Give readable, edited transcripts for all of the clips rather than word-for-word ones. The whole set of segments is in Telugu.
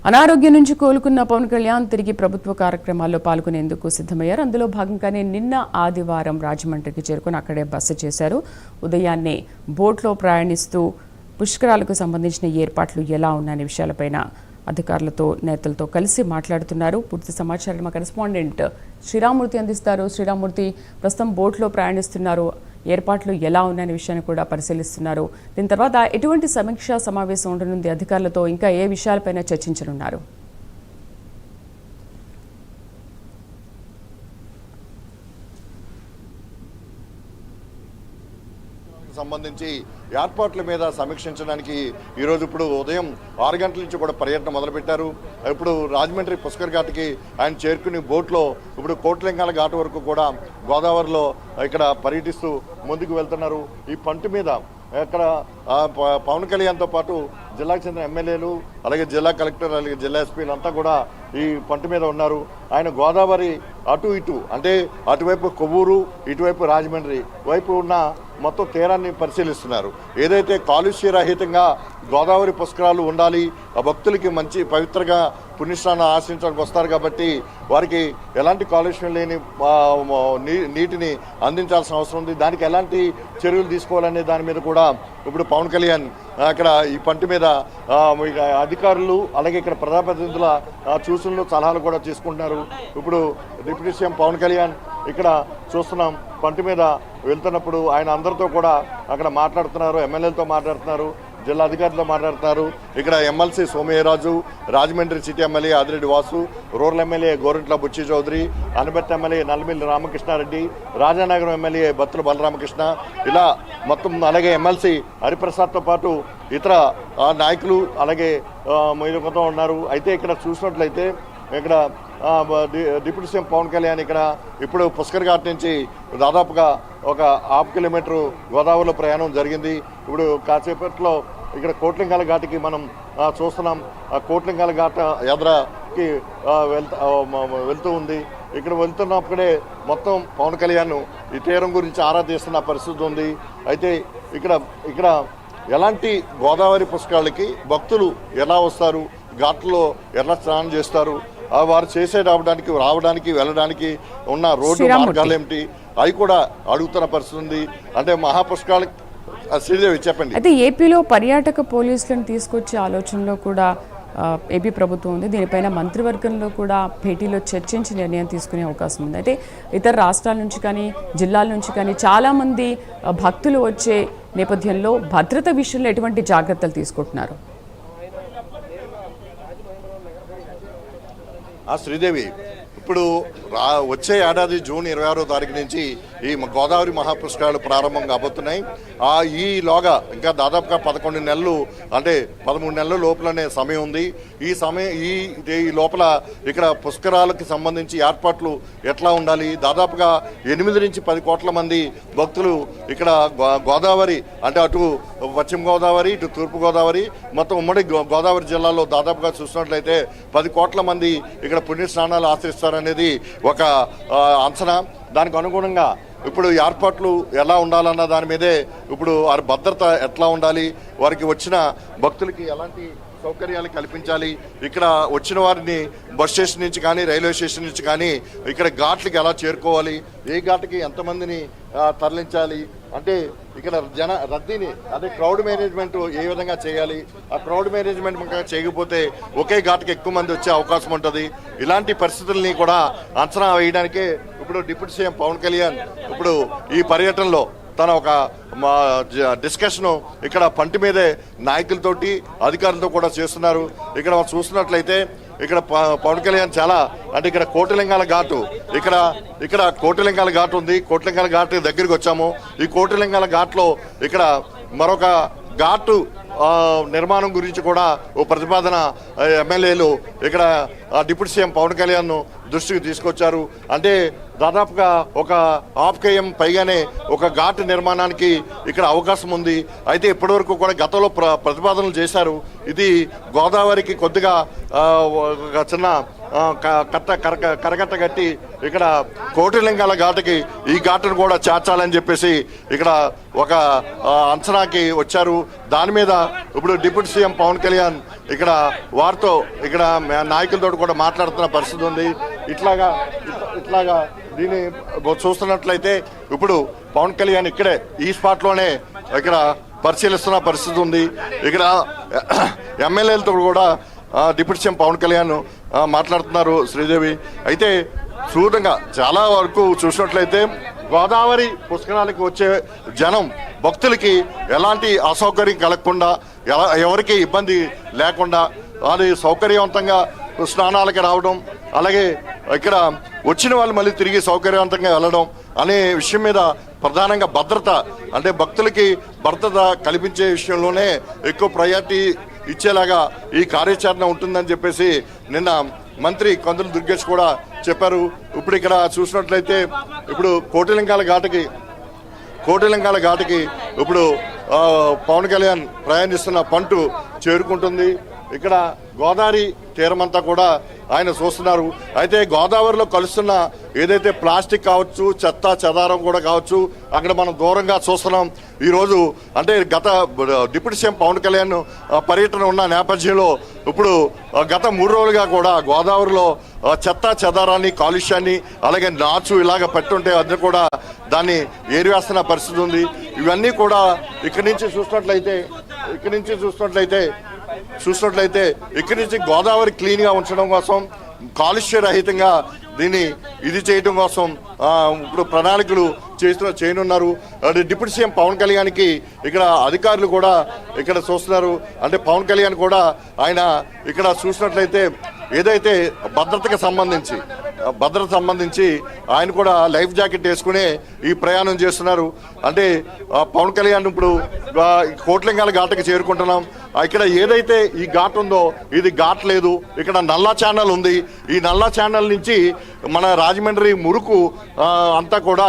అనారోగ్యం నుంచి కోలుకున్న పవన్ కళ్యాణ్ తిరిగి ప్రభుత్వ కార్యక్రమాల్లో పాల్గొనేందుకు సిద్ధమయ్యారు. అందులో భాగంగానే నిన్న ఆదివారం రాజమండ్రికి చేరుకుని అక్కడే బస చేశారు. ఉదయాన్నే బోట్లో ప్రయాణిస్తూ పుష్కరాలకు సంబంధించిన ఏర్పాట్లు ఎలా ఉన్నాయనే విషయాలపైన అధికారులతో నేతలతో కలిసి మాట్లాడుతున్నారు. పూర్తి సమాచారం మా కరెస్పాండెంట్ శ్రీరామూర్తి అందిస్తారు. శ్రీరామూర్తి, ప్రస్తుతం బోట్లో ప్రయాణిస్తున్నారు, ఏర్పాట్లు ఎలా ఉన్నాయనే విషయాన్ని కూడా పరిశీలిస్తున్నారు. దీని తర్వాత ఎటువంటి సమీక్షా సమావేశం ఉండనుంది అధికారులతో, ఇంకా ఏ విషయాలపైన చర్చించనున్నారు? సంబంధించి ఏర్పాట్ల మీద సమీక్షించడానికి ఈరోజు ఇప్పుడు ఉదయం 6 గంటల నుంచి కూడా పర్యటన మొదలుపెట్టారు. ఇప్పుడు రాజమండ్రి పుష్కర్ ఘాట్కి ఆయన చేరుకుని బోట్లో ఇప్పుడు కోట్లింగాల ఘాట్ వరకు కూడా గోదావరిలో ఇక్కడ పర్యటిస్తూ ముందుకు వెళ్తున్నారు. ఈ పంటు మీద ఇక్కడ పవన్ కళ్యాణ్తో పాటు జిల్లాకు చెందిన ఎమ్మెల్యేలు, అలాగే జిల్లా కలెక్టర్, అలాగే జిల్లా ఎస్పీలు అంతా కూడా ఈ పంట మీద ఉన్నారు. ఆయన గోదావరి అటు ఇటు అంటే అటువైపు కొవ్వూరు, ఇటువైపు రాజమండ్రి వైపు ఉన్న మొత్తం తీరాన్ని పరిశీలిస్తున్నారు. ఏదైతే కాలుష్యరహితంగా గోదావరి పుష్కరాలు ఉండాలి, ఆ భక్తులకి మంచి పవిత్రగా పుణ్యస్నానం ఆశ్రయించడానికి వస్తారు కాబట్టి వారికి ఎలాంటి కాలుష్యం లేని నీటిని అందించాల్సిన అవసరం ఉంది. దానికి ఎలాంటి చర్యలు తీసుకోవాలనే దాని మీద కూడా ఇప్పుడు పవన్ కళ్యాణ్ అక్కడ ఈ పంట మీద అధికారులు, అలాగే ఇక్కడ ప్రజాప్రతినిధుల సూచనలు, సలహాలు కూడా తీసుకుంటున్నారు. ఇప్పుడు డిప్యూటీ సీఎం పవన్ కళ్యాణ్ ఇక్కడ చూస్తున్నాం, పంట మీద వెళ్తున్నప్పుడు ఆయన అందరితో కూడా అక్కడ మాట్లాడుతున్నారు, ఎమ్మెల్యేలతో మాట్లాడుతున్నారు, జిల్లా అధికారులతో మాట్లాడుతున్నారు. ఇక్కడ MLC Somayyaraju, Rajahmundry city MLA Adireddy Vasu, rural MLA Gorantla Butchi Chowdary, అనబెత్త ఎమ్మెల్యే నల్లమిల్లి రామకృష్ణారెడ్డి, రాజానగరం ఎమ్మెల్యే బత్తుల బలరామకృష్ణ, ఇలా మొత్తం అలాగే ఎమ్మెల్సీ హరిప్రసాద్తో పాటు ఇతర నాయకులు అలాగే కొంత ఉన్నారు. అయితే ఇక్కడ చూసినట్లయితే ఇక్కడ డిప్యూటీ సీఎం పవన్ కళ్యాణ్ ఇక్కడ ఇప్పుడు పుష్కర్ ఘాట్ నుంచి దాదాపుగా ఒక 1/2 కిలోమీటరు గోదావరిలో ప్రయాణం జరిగింది. ఇప్పుడు కాసేపట్లో ఇక్కడ కోట్లింగాల ఘాట్కి మనం చూస్తున్నాం. ఆ కోట్లింగాల ఘాట్ యాత్రకి వెళ్తూ ఉంది. ఇక్కడ వెళ్తున్నప్పుడే మొత్తం పవన్ కళ్యాణ్ ఈ తీరం గురించి ఆరా తీస్తున్న పరిస్థితి ఉంది. అయితే ఇక్కడ ఎలాంటి గోదావరి పుష్కరాలకి భక్తులు ఎలా వస్తారు, ఘాట్లో ఎలా స్నానం చేస్తారు, వారు రావడానికి వెళ్ళడానికి ఉన్న రోడ్డు మార్గాలు ఏమిటి, అవి కూడా అడుగుతున్న పరిస్థితి ఉంది. అంటే మహాపుష్కరాలకి శ్రీదేవి చెప్పండి. అయితే ఏపీలో పర్యాటక పోలీసులను తీసుకొచ్చే ఆలోచనలో కూడా ఏపీ ప్రభుత్వం ఉంది. దీనిపైన మంత్రివర్గంలో కూడా భేటీలో చర్చించి నిర్ణయం తీసుకునే అవకాశం ఉంది. అయితే ఇతర రాష్ట్రాల నుంచి కానీ జిల్లాల నుంచి కానీ చాలామంది భక్తులు వచ్చే నేపథ్యంలో భద్రత విషయంలో ఎటువంటి జాగ్రత్తలు తీసుకుంటున్నారు? శ్రీదేవి, ఇప్పుడు వచ్చే ఏడాది జూన్ 26వ తారీఖు నుంచి ఈ గోదావరి మహాపుష్కరాలు ప్రారంభం కాబోతున్నాయి. ఈలోగా ఇంకా దాదాపుగా 11 నెలలు అంటే 13 నెలల లోపలనే సమయం ఉంది. ఈ లోపల ఇక్కడ పుష్కరాలకు సంబంధించి ఏర్పాట్లు ఎట్లా ఉండాలి, దాదాపుగా 8 నుంచి 10 కోట్ల మంది భక్తులు ఇక్కడ గోదావరి అంటే అటు పశ్చిమ గోదావరి, ఇటు తూర్పు గోదావరి, మొత్తం ఉమ్మడి గోదావరి జిల్లాలో దాదాపుగా చూసినట్లయితే 10 కోట్ల మంది ఇక్కడ పుణ్యస్నానాలు ఆచరిస్తారనేది ఒక అంచనా. దానికి అనుగుణంగా ఇప్పుడు ఏర్పాట్లు ఎలా ఉండాలన్న దాని మీదే ఇప్పుడు వారి భద్రత ఎట్లా ఉండాలి, వారికి వచ్చిన భక్తులకి ఎలాంటి సౌకర్యాలు కల్పించాలి, ఇక్కడ వచ్చిన వారిని బస్ స్టేషన్ నుంచి కానీ రైల్వే స్టేషన్ నుంచి కానీ ఇక్కడ ఘాట్లకి ఎలా చేరుకోవాలి, ఏ ఘాట్కి ఎంతమందిని తరలించాలి, అంటే ఇక్కడ రద్దీని అదే క్రౌడ్ మేనేజ్మెంట్ ఏ విధంగా చేయాలి, ఆ క్రౌడ్ మేనేజ్మెంట్ చేయకపోతే ఒకే ఘాట్కి ఎక్కువ మంది వచ్చే అవకాశం ఉంటుంది. ఇలాంటి పరిస్థితుల్ని కూడా అంచనా వేయడానికే ఇప్పుడు డిప్యూటీ సీఎం పవన్ కళ్యాణ్ ఇప్పుడు ఈ పర్యటనలో తన ఒక డిస్కషను ఇక్కడ పంటి మీదే నాయకులతోటి అధికారులతో కూడా చేస్తున్నారు. ఇక్కడ చూస్తున్నట్లయితే ఇక్కడ పవన్ కళ్యాణ్ చాలా అంటే ఇక్కడ కోటిలింగాల ఘాటు ఇక్కడ కోటిలింగాల ఘాటు ఉంది. కోటిలింగాల ఘాట్ దగ్గరికి వచ్చాము. ఈ కోటిలింగాల ఘాట్లో ఇక్కడ మరొక ఘాటు నిర్మాణం గురించి కూడా ఓ ప్రతిపాదన ఎమ్మెల్యేలు ఇక్కడ డిప్యూటీ సీఎం పవన్ కళ్యాణ్ దృష్టికి తీసుకొచ్చారు. అంటే దాదాపుగా ఒక 1/2 km పైగానే ఒక ఘాటు నిర్మాణానికి ఇక్కడ అవకాశం ఉంది. అయితే ఇప్పటివరకు కూడా గతంలో ప్రతిపాదనలు చేశారు. ఇది గోదావరికి కొద్దిగా చిన్న కరకట్ట కట్టి ఇక్కడ కోటిలింగాల ఘాటుకి ఈ ఘాటును కూడా చేర్చాలని చెప్పేసి ఇక్కడ ఒక అంచనాకి వచ్చారు. దాని మీద ఇప్పుడు డిప్యూటీ సీఎం పవన్ కళ్యాణ్ ఇక్కడ వారితో ఇక్కడ నాయకులతో కూడా మాట్లాడుతున్న పరిస్థితి ఉంది. ఇట్లాగా దీన్ని చూస్తున్నట్లయితే ఇప్పుడు పవన్ కళ్యాణ్ ఇక్కడే ఈ స్పాట్లోనే ఇక్కడ పరిశీలిస్తున్న పరిస్థితి ఉంది. ఇక్కడ ఎమ్మెల్యేలతో కూడా డిప్యూటీ సీఎం పవన్ కళ్యాణ్ మాట్లాడుతున్నారు శ్రీదేవి. అయితే చూడంగా చాలా వరకు చూసినట్లయితే గోదావరి పుష్కరాలకు వచ్చే జనం భక్తులకి ఎలాంటి అసౌకర్యం కలగకుండా ఎవరికి ఇబ్బంది లేకుండా అది సౌకర్యవంతంగా స్నానాలకి రావడం, అలాగే ఇక్కడ వచ్చిన వాళ్ళు మళ్ళీ తిరిగి సౌకర్యవంతంగా వెళ్ళడం అనే విషయం మీద ప్రధానంగా భద్రత అంటే భక్తులకి భద్రత కల్పించే విషయంలోనే ఎక్కువ ప్రయారిటీ ఇచ్చేలాగా ఈ కార్యాచరణ ఉంటుందని చెప్పేసి నిన్న మంత్రి కందుల దుర్గేష్ కూడా చెప్పారు. ఇప్పుడు ఇక్కడ చూసినట్లయితే ఇప్పుడు కోటిలింగాల ఘాటుకి ఇప్పుడు పవన్ కళ్యాణ్ ప్రయాణిస్తున్న పంటు చేరుకుంటుంది. ఇక్కడ గోదావరి తీరమంతా కూడా ఆయన చూస్తున్నారు. అయితే గోదావరిలో కలుస్తున్న ఏదైతే ప్లాస్టిక్ కావచ్చు, చెత్త చెదారం కూడా కావచ్చు, అక్కడ మనం దూరంగా చూస్తున్నాం. ఈరోజు అంటే గత డిప్యూటీ సీఎం పవన్ కళ్యాణ్ పర్యటన ఉన్న నేపథ్యంలో ఇప్పుడు గత 3 రోజులుగా కూడా గోదావరిలో చెత్త చెదారాన్ని, కాలుష్యాన్ని, అలాగే నాచు ఇలాగ పెట్టుంటే అది కూడా దాన్ని ఏరివేస్తున్న పరిస్థితి ఉంది. ఇవన్నీ కూడా ఇక్కడి నుంచి చూసినట్లయితే ఇక్కడి నుంచి గోదావరి క్లీన్గా ఉంచడం కోసం, కాలుష్య రహితంగా దీన్ని ఇది చేయడం కోసం ఇప్పుడు ప్రణాళికలు చేయనున్నారు. డిప్యూటీ సీఎం పవన్ కళ్యాణ్కి ఇక్కడ అధికారులు కూడా ఇక్కడ చూస్తున్నారు. అంటే పవన్ కళ్యాణ్ కూడా ఆయన ఇక్కడ చూసినట్లయితే ఏదైతే భద్రతకు సంబంధించి ఆయన కూడా లైఫ్ జాకెట్ వేసుకునే ఈ ప్రయాణం చేస్తున్నారు. అంటే పవన్ కళ్యాణ్ ఇప్పుడు కోట్లింగాల ఘాటుకి చేరుకుంటున్నాం. ఇక్కడ ఏదైతే ఈ ఘాట్ ఉందో ఇది ఘాట్ లేదు, ఇక్కడ నల్లా ఛానల్ ఉంది. ఈ నల్లా ఛానల్ నుంచి మన రాజమండ్రి మురుకు అంతా కూడా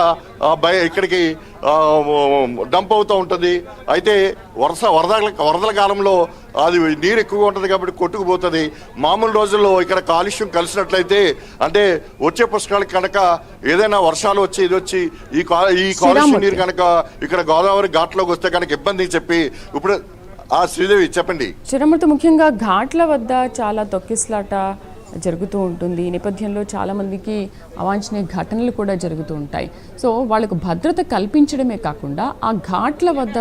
ఇక్కడికి డంప్ అవుతూ ఉంటుంది. అయితే వరదల కాలంలో అది నీరు ఎక్కువగా ఉంటుంది కాబట్టి కొట్టుకుపోతుంది. మామూలు రోజుల్లో ఇక్కడ కాలుష్యం కలిసినట్లయితే అంటే వచ్చే పుష్కరాలకు కనుక ఏదైనా వర్షాలు వచ్చి ఈ కాలుష్యం నీరు కనుక ఇక్కడ గోదావరి ఘాట్లోకి వస్తే కనుక ఇబ్బంది చెప్పి ఇప్పుడు శ్రీదేవి చెప్పండి. చిరమూర్తి, ముఖ్యంగా ఘాట్ల వద్ద చాలా తొక్కిసలాట జరుగుతూ ఉంటుంది. ఈ నేపథ్యంలో చాలామందికి అవాంఛనీయ ఘటనలు కూడా జరుగుతూ ఉంటాయి. సో వాళ్ళకు భద్రత కల్పించడమే కాకుండా ఆ ఘాట్ల వద్ద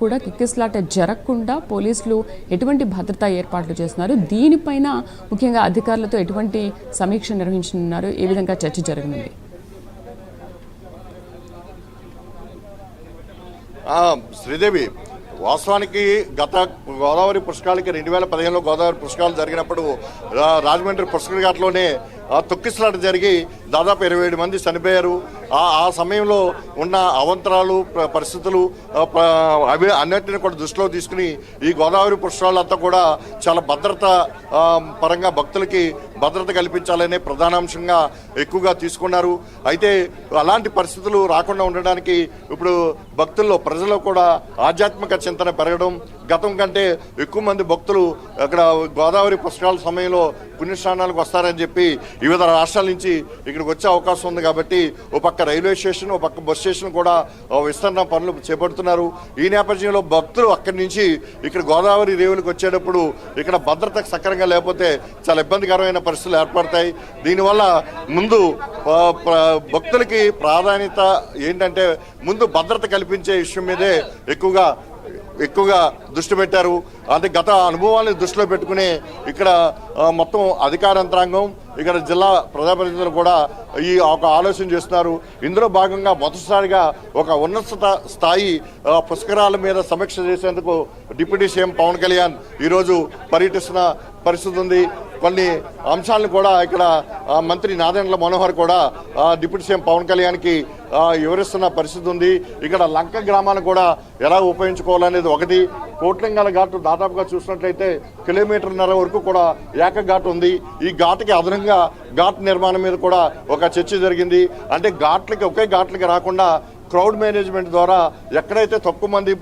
కూడా కిక్కిసలాట జరగకుండా పోలీసులు ఎటువంటి భద్రతా ఏర్పాట్లు చేస్తున్నారు, దీనిపైన ముఖ్యంగా అధికారులతో ఎటువంటి సమీక్ష నిర్వహించనున్నారు, ఏ విధంగా చర్చ జరగనుంది? శ్రీదేవి, వాస్తవానికి గత గోదావరి పుష్కరాలకి 2015లో గోదావరి పుష్కరాలు జరిగినప్పుడు రాజమండ్రి పుష్కర ఘాట్లోనే తొక్కిసలాట జరిగి దాదాపు 27 మంది చనిపోయారు. ఆ సమయంలో ఉన్న అవంతరాలు పరిస్థితులు అవి అన్నింటినీ కూడా దృష్టిలో తీసుకుని ఈ గోదావరి పుష్కరాలంతా కూడా చాలా భద్రత పరంగా భక్తులకి భద్రత కల్పించాలనే ప్రధానాంశంగా ఎక్కువగా తీసుకున్నారు. అయితే అలాంటి పరిస్థితులు రాకుండా ఉండడానికి ఇప్పుడు భక్తుల్లో ప్రజల్లో కూడా ఆధ్యాత్మిక చింతన పెరగడం, గతం కంటే ఎక్కువ మంది భక్తులు అక్కడ గోదావరి పుష్కరాల సమయంలో పుణ్యస్నానాలకు వస్తారని చెప్పి వివిధ రాష్ట్రాల నుంచి ఇక్కడికి వచ్చే అవకాశం ఉంది. కాబట్టి ఓ పక్క రైల్వే స్టేషన్, ఓ పక్క బస్ స్టేషన్ కూడా విస్తరణ పనులు చేపడుతున్నారు. ఈ నేపథ్యంలో భక్తులు అక్కడి నుంచి ఇక్కడ గోదావరి రేవులకు వచ్చేటప్పుడు ఇక్కడ భద్రత సక్రమంగా లేకపోతే చాలా ఇబ్బందికరమైన పరిస్థితులు ఏర్పడతాయి. దీనివల్ల ముందు భక్తులకి ప్రాధాన్యత ఏంటంటే ముందు భద్రత కల్పించే విషయం మీదే ఎక్కువగా దృష్టి పెట్టారు. అంటే గత అనుభవాన్ని దృష్టిలో పెట్టుకుని ఇక్కడ మొత్తం అధికార యంత్రాంగం, ఇక్కడ జిల్లా ప్రజాప్రతినిధులు కూడా ఒక ఆలోచన చేస్తున్నారు. ఇందులో భాగంగా మొదటిసారిగా ఒక ఉన్నత స్థాయి పుష్కరాల మీద సమీక్ష చేసేందుకు డిప్యూటీ సీఎం పవన్ కళ్యాణ్ ఈరోజు పర్యటిస్తున్న పరిస్థితి ఉంది. కొన్ని అంశాలను కూడా ఇక్కడ మంత్రి నాదెండ్ల మనోహర్ కూడా డిప్యూటీ సీఎం పవన్ కళ్యాణ్కి వివరిస్తున్న పరిస్థితి ఉంది. ఇక్కడ లంక గ్రామాన్ని కూడా ఎలా ఉపయోగించుకోవాలనేది ఒకటి. కోట్లింగాల ఘాటు దాదాపుగా చూసినట్లయితే 1.5 కిలోమీటర్ల వరకు కూడా ఏకఘాటు ఉంది. ఈ ఘాటుకి అదనంగా ఘాట్ నిర్మాణం మీద కూడా ఒక చర్చ జరిగింది. అంటే ఒకే ఘాట్లకి రాకుండా క్రౌడ్ మేనేజ్మెంట్ ద్వారా ఎక్కడైతే తక్కువ మంది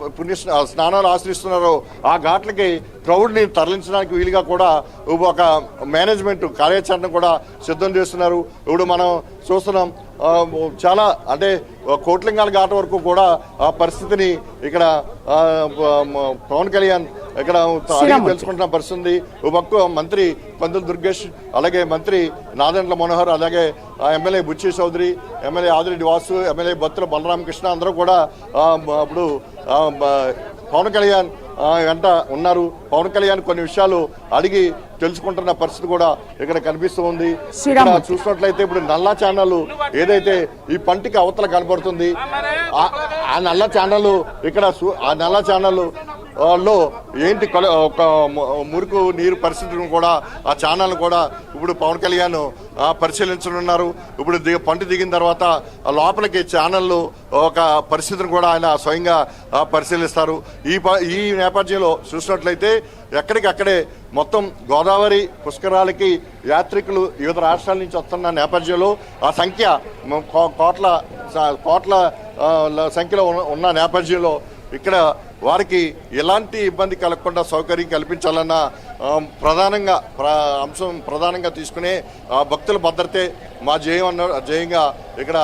స్నానాలు ఆశ్రయిస్తున్నారో ఆ ఘాట్లకి క్రౌడ్ని తరలించడానికి వీలుగా కూడా ఒక మేనేజ్మెంట్ కార్యాచరణ కూడా సిద్ధం చేస్తున్నారు. ఇప్పుడు మనం చూస్తున్నాం చాలా అంటే కోట్లింగాల ఘాట్ వరకు కూడా ఆ పరిస్థితిని ఇక్కడ పవన్ కళ్యాణ్ ఇక్కడ తెలుసుకుంటున్న పరిస్థితి ఉంది. ఓ పక్క మంత్రి కందుల దుర్గేష్, అలాగే మంత్రి నాదెండ్ల మనోహర్, అలాగే ఎమ్మెల్యే బుచ్చి చౌదరి, ఎమ్మెల్యే ఆదిరెడ్డి వాసు, ఎమ్మెల్యే బత్తుల బలరామకృష్ణ అందరూ కూడా ఇప్పుడు పవన్ కళ్యాణ్ వెంట ఉన్నారు. పవన్ కళ్యాణ్ కొన్ని విషయాలు అడిగి తెలుసుకుంటున్న పరిస్థితి కూడా ఇక్కడ కనిపిస్తూ ఉంది. ఇక్కడ చూసినట్లయితే ఇప్పుడు నల్లా ఛానల్ ఏదైతే ఈ పంటికి అవతల కనబడుతుంది, ఆ నల్ల ఛానల్ ఇక్కడ ఆ నల్ల ఛానల్ లో ఏంటి ఒక మురుకు నీరు పరిస్థితిని కూడా ఆ ఛానల్ కూడా ఇప్పుడు పవన్ కళ్యాణ్ పరిశీలించనున్నారు. ఇప్పుడు పంట దిగిన తర్వాత లోపలికి ఛానళ్ళు ఒక పరిస్థితిని కూడా ఆయన స్వయంగా పరిశీలిస్తారు. ఈ నేపథ్యంలో చూసినట్లయితే ఎక్కడికక్కడే మొత్తం గోదావరి పుష్కరాలకి యాత్రికులు వివిధ రాష్ట్రాల నుంచి వస్తున్న నేపథ్యంలో ఆ సంఖ్య కోట్ల సంఖ్యలో ఉన్న నేపథ్యంలో ఇక్కడ వారికి ఎలాంటి ఇబ్బంది కలగకుండా సౌకర్యం కల్పించాలన్న ప్రధానంగా తీసుకునే భక్తుల భద్రతే మా జయంగా ఇక్కడ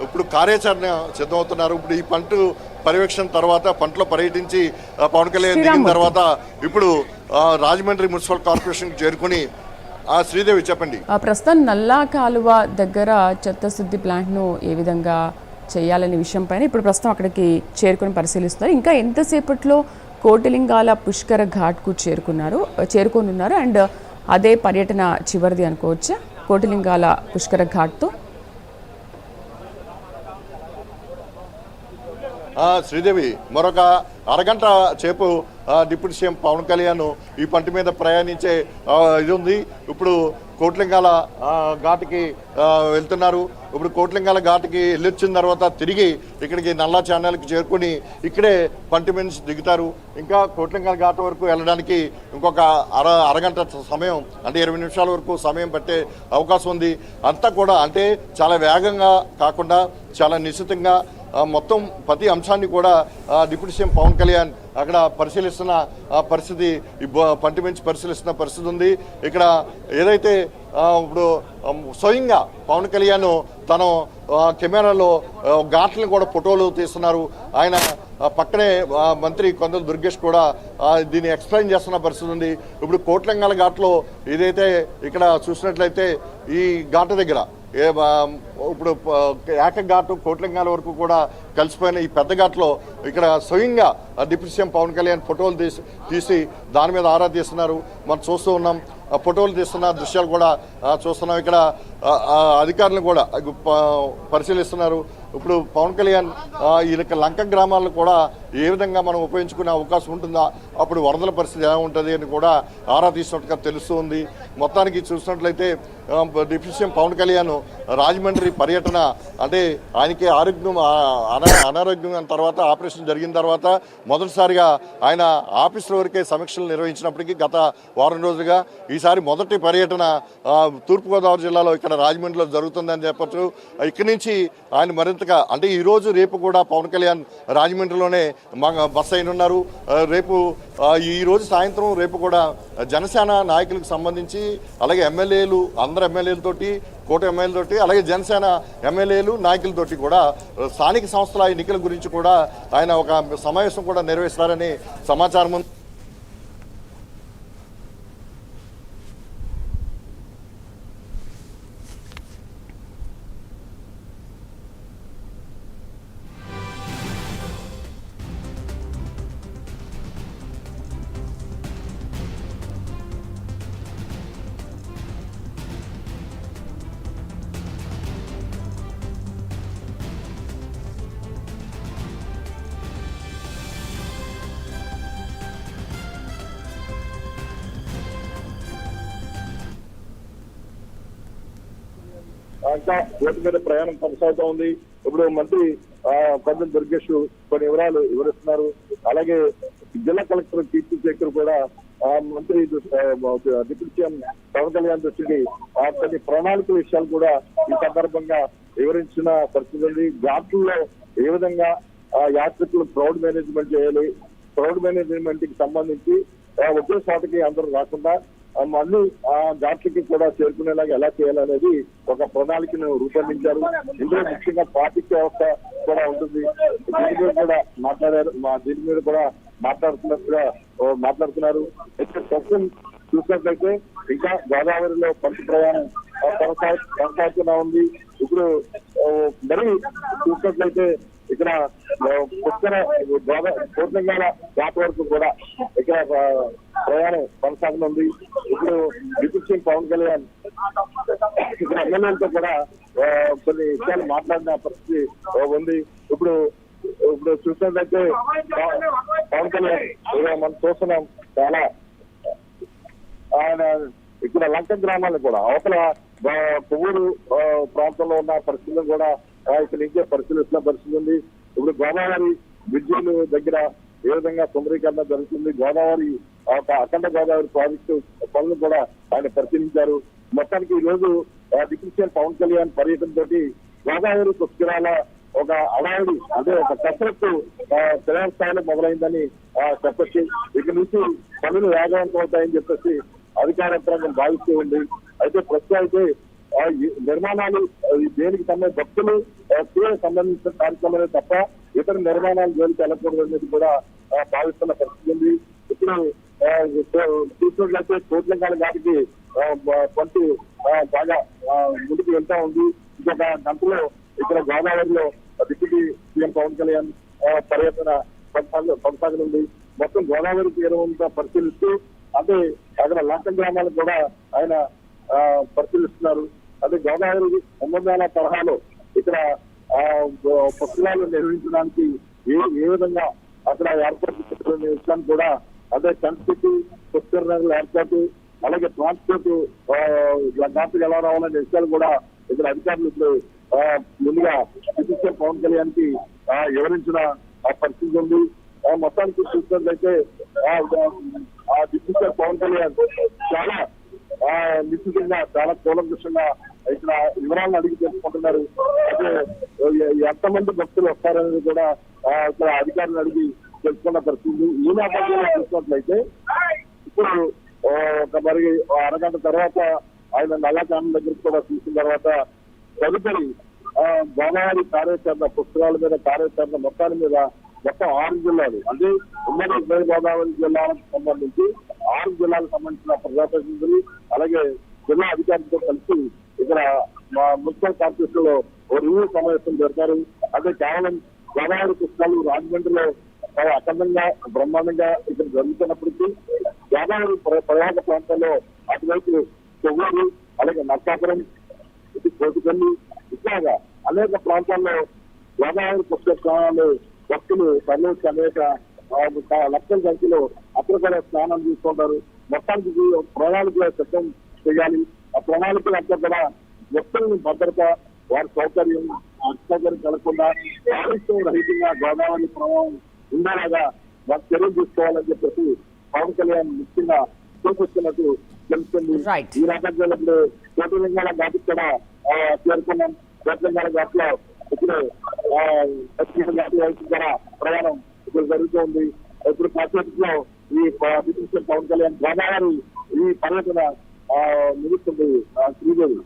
ఇప్పుడు కార్యాచరణ సిద్ధమవుతున్నారు. ఇప్పుడు ఈ పంట పర్యవేక్షణ తర్వాత పంటలో పర్యటించి పవన్ కళ్యాణ్ దిగిన తర్వాత ఇప్పుడు రాజమండ్రి మున్సిపల్ కార్పొరేషన్కి చేరుకుని శ్రీదేవి చెప్పండి. ప్రస్తుతం నల్లా కాలువ దగ్గర చెత్త శుద్ధి ప్లాంట్ను ఏ విధంగా చేయాలనే విషయం పైన ఇప్పుడు ప్రస్తుతం అక్కడికి చేరుకుని పరిశీలిస్తున్నారు. ఇంకా ఎంతసేపట్లో కోటిలింగాల పుష్కర ఘాట్కు చేరుకోనున్నారు అండ్ అదే పర్యటన చివరిది అనుకోవచ్చా కోటిలింగాల పుష్కర ఘాట్తో? శ్రీదేవి మరొక అరగంట సేపు డిప్యూటీ సీఎం పవన్ కళ్యాణ్ ఈ పంట మీద ప్రయాణించే ఇది ఉంది. ఇప్పుడు కోట్లింగాల ఘాటుకి వెళ్తున్నారు. ఇప్పుడు కోట్లింగాల ఘాటుకి వెళ్ళొచ్చిన తర్వాత తిరిగి ఇక్కడికి నల్లా ఛానల్కి చేరుకుని ఇక్కడే పంట మీద నుంచి దిగుతారు. ఇంకా కోట్లింగాల ఘాట్ వరకు వెళ్ళడానికి ఇంకొక అరగంట సమయం, అంటే 20 నిమిషాల వరకు సమయం పట్టే అవకాశం ఉంది. అంతా కూడా అంటే చాలా వేగంగా కాకుండా చాలా నిశ్చితంగా మొత్తం ప్రతి అంశాన్ని కూడా డిప్యూటీ సీఎం పవన్ కళ్యాణ్ అక్కడ పరిశీలిస్తున్న పరిస్థితి, పంట నుంచి పరిశీలిస్తున్న పరిస్థితి ఉంది. ఇక్కడ ఏదైతే ఇప్పుడు స్వయంగా పవన్ కళ్యాణ్ తన కెమెరాలో ఘాట్లను కూడా ఫోటోలు తీస్తున్నారు. ఆయన పక్కనే మంత్రి కందుల దుర్గేష్ కూడా దీన్ని ఎక్స్ప్లెయిన్ చేస్తున్న పరిస్థితి ఉంది. ఇప్పుడు కోట్లింగాల ఘాట్లో ఏదైతే ఇక్కడ చూసినట్లయితే ఈ ఘాటు దగ్గర ఇప్పుడు ఏకఘాటు కోట్లింగాల వరకు కూడా కలిసిపోయిన ఈ పెద్ద ఘాట్లో ఇక్కడ స్వయంగా డిప్యూటీ సీఎం పవన్ కళ్యాణ్ ఫోటోలు తీసి దాని మీద ఆరా తీస్తున్నారు. మనం చూస్తూ ఉన్నాం, ఫోటోలు తీస్తున్న దృశ్యాలు కూడా చూస్తున్నాం. ఇక్కడ అధికారులు కూడా పరిశీలిస్తున్నారు. ఇప్పుడు పవన్ కళ్యాణ్ ఈ లంక గ్రామాలను కూడా ఏ విధంగా మనం ఉపయోగించుకునే అవకాశం ఉంటుందా, అప్పుడు వరదల పరిస్థితి ఎలా ఉంటుంది అని కూడా ఆరా తీసినట్టుగా తెలుస్తూ ఉంది. మొత్తానికి చూసినట్లయితే డిప్యూటీ సీఎం పవన్ కళ్యాణ్ రాజమండ్రి పర్యటన అంటే ఆయనకి అనారోగ్యం తర్వాత ఆపరేషన్ జరిగిన తర్వాత మొదటిసారిగా ఆయన ఆఫీసుల వరకే సమీక్షలు నిర్వహించినప్పటికీ గత వారం రోజులుగా ఈసారి మొదటి పర్యటన తూర్పుగోదావరి జిల్లాలో ఇక్కడ రాజమండ్రిలో జరుగుతుందని చెప్పచ్చు. ఇక్కడి నుంచి ఆయన మరింతగా అంటే ఈరోజు రేపు కూడా పవన్ కళ్యాణ్ రాజమండ్రిలోనే బస్ అయినున్నారు. రేపు ఈరోజు సాయంత్రం రేపు కూడా జనసేన నాయకులకు సంబంధించి అలాగే ఎమ్మెల్యేలు అందరు ఎమ్మెల్యేలతోటి కోట ఎమ్మెల్యేలతోటి అలాగే జనసేన ఎమ్మెల్యేలు నాయకులతోటి కూడా స్థానిక సంస్థల ఎన్నికల గురించి కూడా ఆయన ఒక సమావేశం కూడా నిర్వహిస్తారని సమాచారం ఉంది. ఇంకా రోడ్డు మీద ప్రయాణం కొనసాగుతూ ఉంది. ఇప్పుడు మంత్రి కందుల దుర్గేష్ కొన్ని వివరాలు వివరిస్తున్నారు. అలాగే జిల్లా కలెక్టర్ కీర్తి శేఖర్ కూడా మంత్రి డిప్యూటీ సీఎం పవన్ కళ్యాణ్ దృష్టికి కొన్ని ప్రణాళిక విషయాలు కూడా ఈ సందర్భంగా వివరించిన పరిస్థితి ఉంది. ఘాట్లలో ఏ విధంగా యాత్రికులు క్రౌడ్ మేనేజ్మెంట్ చేయాలి, క్రౌడ్ మేనేజ్మెంట్ కి సంబంధించి ఒకే చోటకి అందరూ రాకుండా మళ్ళీ ఆ ఘాట్లకి కూడా చేరుకునేలాగా ఎలా చేయాలనేది ఒక ప్రణాళికను రూపొందించారు. ఇందులో ముఖ్యంగా ట్రాఫిక్ వ్యవస్థ కూడా ఉంటుంది. దీని మీద కూడా మాట్లాడారు. దీని మీద కూడా మాట్లాడుతున్నారు. అయితే ప్రస్తుతం చూసినట్లయితే ఇంకా గోదావరిలో పంట ప్రయాణం కొనసాగుతూనే ఉంది. ఇప్పుడు మరి చూసినట్లయితే ఇక్కడ పుష్కర పూర్ణంగాల ఘాట్ వరకు కూడా ఇక్కడ ప్రయాణం కొనసాగనుంది. ఇప్పుడు డిప్యూటీ సీఎం పవన్ కళ్యాణ్ ఇక్కడ ఎమ్మెల్యేలతో కూడా కొన్ని విషయాలు మాట్లాడిన పరిస్థితి ఉంది. ఇప్పుడు చూసినట్లయితే పవన్ కళ్యాణ్ మనం చూస్తున్నాం చాలా ఆయన ఇక్కడ లంక గ్రామాలను కూడా అవతల కొవ్వూరు ప్రాంతంలో ఉన్న పరిస్థితులను కూడా ఇక్కడ నుంచే పరిశీలిస్తున్న పరిస్థితి ఉంది. ఇప్పుడు గోదావరి బ్రిడ్జిల దగ్గర ఏ విధంగా సుందరీకరణ జరుగుతుంది, గోదావరి అఖండ గోదావరి ప్రాజెక్టు పనులు కూడా ఆయన పరిశీలించారు. మొత్తానికి ఈ రోజు డిప్యూటీ సీఎం పవన్ కళ్యాణ్ పర్యటన తోటి గోదావరి పుష్కరాల ఒక అడావిడి అంటే ఒక కసరత్తు స్థాయి స్థాయిలో మొదలైందని చెప్పచ్చు. ఇక్కడ నుంచి పనులు వేగవంతం అవుతాయని చెప్పేసి అధికార యంత్రాంగం భావిస్తూ ఉంది. అయితే ప్రస్తుతం అయితే నిర్మాణాలు దేనికి భక్తులు సంబంధించిన కార్యక్రమాలే తప్ప ఇతర నిర్మాణాలు జోలికి వెళ్ళకూడదు అనేది కూడా భావిస్తున్న పరిస్థితి ఉంది. ఇప్పుడు చూసినట్లయితే కోట్లంకాల ఘాటికి పంటి బాగా ముందుకు వెళ్తా ఉంది. ఇంకొక గంటలో ఇక్కడ గోదావరిలో డిప్యూటీ సీఎం పవన్ కళ్యాణ్ పర్యటన కొనసాగనుంది. మొత్తం గోదావరి తీరంతా పరిశీలిస్తూ అంటే అక్కడ లంక గ్రామాలు కూడా ఆయన పరిశీలిస్తున్నారు. అదే గోదావరి సంబంధాల తరహాలో ఇక్కడ పుష్కరాలు నిర్వహించడానికి ఏ విధంగా అక్కడ ఏర్పాటు చేసిన విషయాన్ని కూడా అదే సంస్కృతి పుష్కర నగర ఏర్పాటు అలాగే ట్రాన్స్పోర్ట్ ఘాట్లకు ఎలా రావాలనే విషయాలు కూడా ఇక్కడ అధికారులు ఇప్పుడు ముందుగా డిప్యూటీ పవన్ కళ్యాణ్ కి వివరించిన పరిస్థితి ఉంది. మొత్తానికి చూసినట్లయితే ఆ డిప్యూటీ పవన్ కళ్యాణ్ చాలా నిశ్చితంగా చాలా కూలంకషంగా ఇక్కడ వివరాలను అడిగి తెలుసుకుంటున్నారు. అయితే ఎంతమంది భక్తులు వస్తారనేది కూడా ఇక్కడ అధికారులు అడిగి తెలుసుకున్న పరిస్థితి. ఈ నేపథ్యంలో చూసినట్లయితే ఇప్పుడు ఒక మరి అరగంట తర్వాత ఆయన నల్లకాండం దగ్గరికి కూడా చూసిన తర్వాత తదుపరి గోదావరి కార్యాచరణ పుస్తకాల మీద కార్యాచరణ మొత్తం 6 జిల్లాలు అంటే ఉమ్మడి ఉభయ గోదావరి జిల్లాలకు సంబంధించి 6 జిల్లాలకు సంబంధించిన ప్రజాప్రతినిధులు అలాగే జిల్లా అధికారులతో కలిసి ఇక్కడ మా మున్సిపల్ కార్పొరేషన్ లో ఓ రివ్యూ సమావేశం జరుగుతారు. అదే కేవలం గోదావరి పుస్తకాలు రాజమండ్రిలో అఖండంగా బ్రహ్మాండంగా ఇక్కడ జరుగుతున్నప్పటికీ గోదావరి పర్యాటక ప్రాంతాల్లో అటువైపు కొవ్వూరు అలాగే నర్సాపురం ఇది కోటిపల్లి ఇట్లాగా అనేక ప్రాంతాల్లో గోదావరి పుస్తక స్నానాలు భక్తులు తరలించి అనేక లక్షల సంఖ్యలో అక్కడ కూడా స్నానం తీసుకుంటారు. మొత్తానికి ప్రణాళిక సిద్ధం చేయాలి. ఆ ప్రణాళికలు అంతా కూడా భక్తులను భద్రత వారి సౌకర్యం అసౌకర్యం కలగకుండా కాలుష్యం రహితంగా గోదావరి ప్రభావం ఉండేలాగా వారు చర్యలు తీసుకోవాలని చెప్పేసి పవన్ కళ్యాణ్ ముఖ్యంగా చూపిస్తున్నట్టు తెలుస్తుంది. ఈ రకంగా ఇప్పుడు కోటిలింగాల ఘాటికి కూడా చేరుకున్నాం. కోటిలింగాల ఘాట్లో ఇప్పుడు ద్వారా ప్రయాణం ఇప్పుడు జరుగుతోంది. ఇప్పుడు కాసేపట్లో ఈ డిప్యూటీ పవన్ కళ్యాణ్ గోదావరి ఈ పర్యటన ముగుస్తుంది. Sridevi.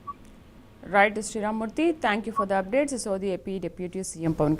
Right Sriramamurthy, thank you for the updates. So the AP deputy CM Pawan